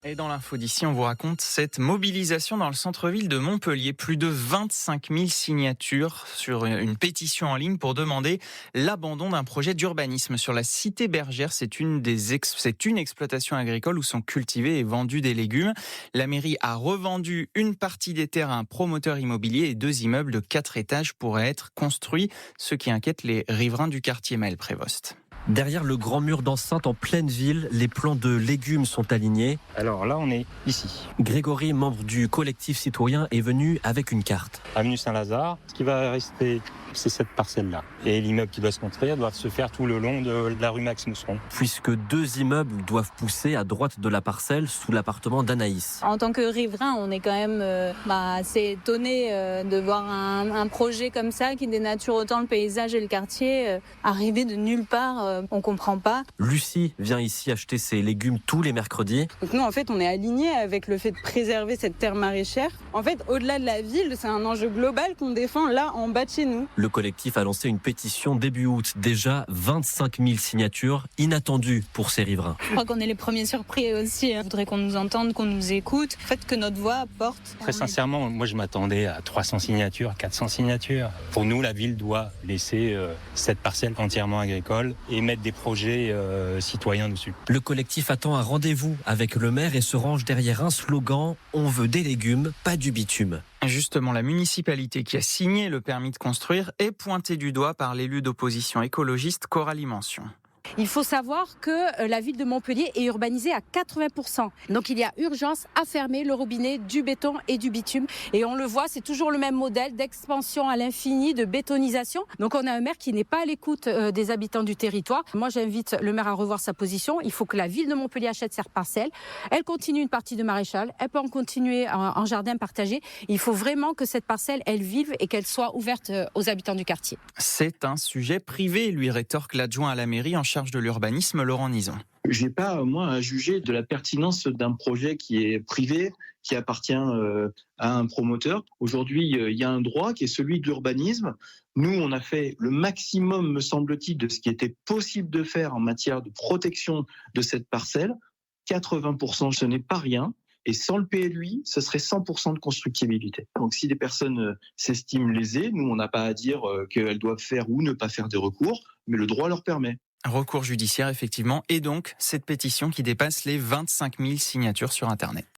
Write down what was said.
Et dans l'info d'ici, on vous raconte cette mobilisation dans le centre-ville de Montpellier. Plus de 25 000 signatures sur une pétition en ligne pour demander l'abandon d'un projet d'urbanisme sur la cité bergère. C'est une exploitation agricole où sont cultivés et vendus des légumes. La mairie a revendu une partie des terres à un promoteur immobilier et 2 immeubles de 4 étages pourraient être construits, ce qui inquiète les riverains du quartier. Maël Prévost. Derrière le grand mur d'enceinte en pleine ville, les plants de légumes sont alignés. Alors là, on est ici, Grégory, membre du collectif citoyen, est venu avec une carte. avenue Saint-Lazare. Ce qui va rester, c'est cette parcelle-là. Et l'immeuble qui doit se construire doit se faire tout le long de la rue Max Mousseron. Puisque 2 immeubles doivent pousser à droite de la parcelle sous l'appartement d'Anaïs. En tant que riverain, on est quand même assez étonné de voir un projet comme ça qui dénature autant le paysage et le quartier arriver de nulle part. On comprend pas. Lucie vient ici acheter ses légumes tous les mercredis. Donc nous, en fait, on est alignés avec le fait de préserver cette terre maraîchère. En fait, au-delà de la ville, c'est un enjeu global qu'on défend là, en bas de chez nous. Le collectif a lancé une pétition début août. Déjà 25 000 signatures, inattendues pour ces riverains. Je crois qu'on est les premiers surpris aussi. Je voudrais qu'on nous entende, qu'on nous écoute. En fait, que notre voix porte. Très sincèrement, moi je m'attendais à 300 signatures, 400 signatures. Pour nous, la ville doit laisser cette parcelle entièrement agricole et mettre des projets citoyens dessus. Le collectif attend un rendez-vous avec le maire et se range derrière un slogan « On veut des légumes, pas du bitume ». Justement, la municipalité qui a signé le permis de construire est pointée du doigt par l'élu d'opposition écologiste Coralie Mention. Il faut savoir que la ville de Montpellier est urbanisée à 80%. Donc il y a urgence à fermer le robinet du béton et du bitume. Et on le voit, c'est toujours le même modèle d'expansion à l'infini, de bétonisation. Donc on a un maire qui n'est pas à l'écoute des habitants du territoire. Moi j'invite le maire à revoir sa position. Il faut que la ville de Montpellier achète cette parcelle. Elle continue une partie de maréchal. Elle peut en continuer en jardin partagé. Il faut vraiment que cette parcelle, elle vive et qu'elle soit ouverte aux habitants du quartier. C'est un sujet privé, lui rétorque l'adjoint à la mairie en charge de l'urbanisme, Laurent Nizon. J'ai pas, moi, à juger de la pertinence d'un projet qui est privé, qui appartient à un promoteur. Aujourd'hui, il y a un droit qui est celui de l'urbanisme. Nous, on a fait le maximum, me semble-t-il, de ce qui était possible de faire en matière de protection de cette parcelle. 80%, ce n'est pas rien. Et sans le PLUI, ce serait 100% de constructibilité. Donc si des personnes s'estiment lésées, nous, on n'a pas à dire qu'elles doivent faire ou ne pas faire des recours, mais le droit leur permet. Recours judiciaire, effectivement, et donc cette pétition qui dépasse les 25 000 signatures sur Internet.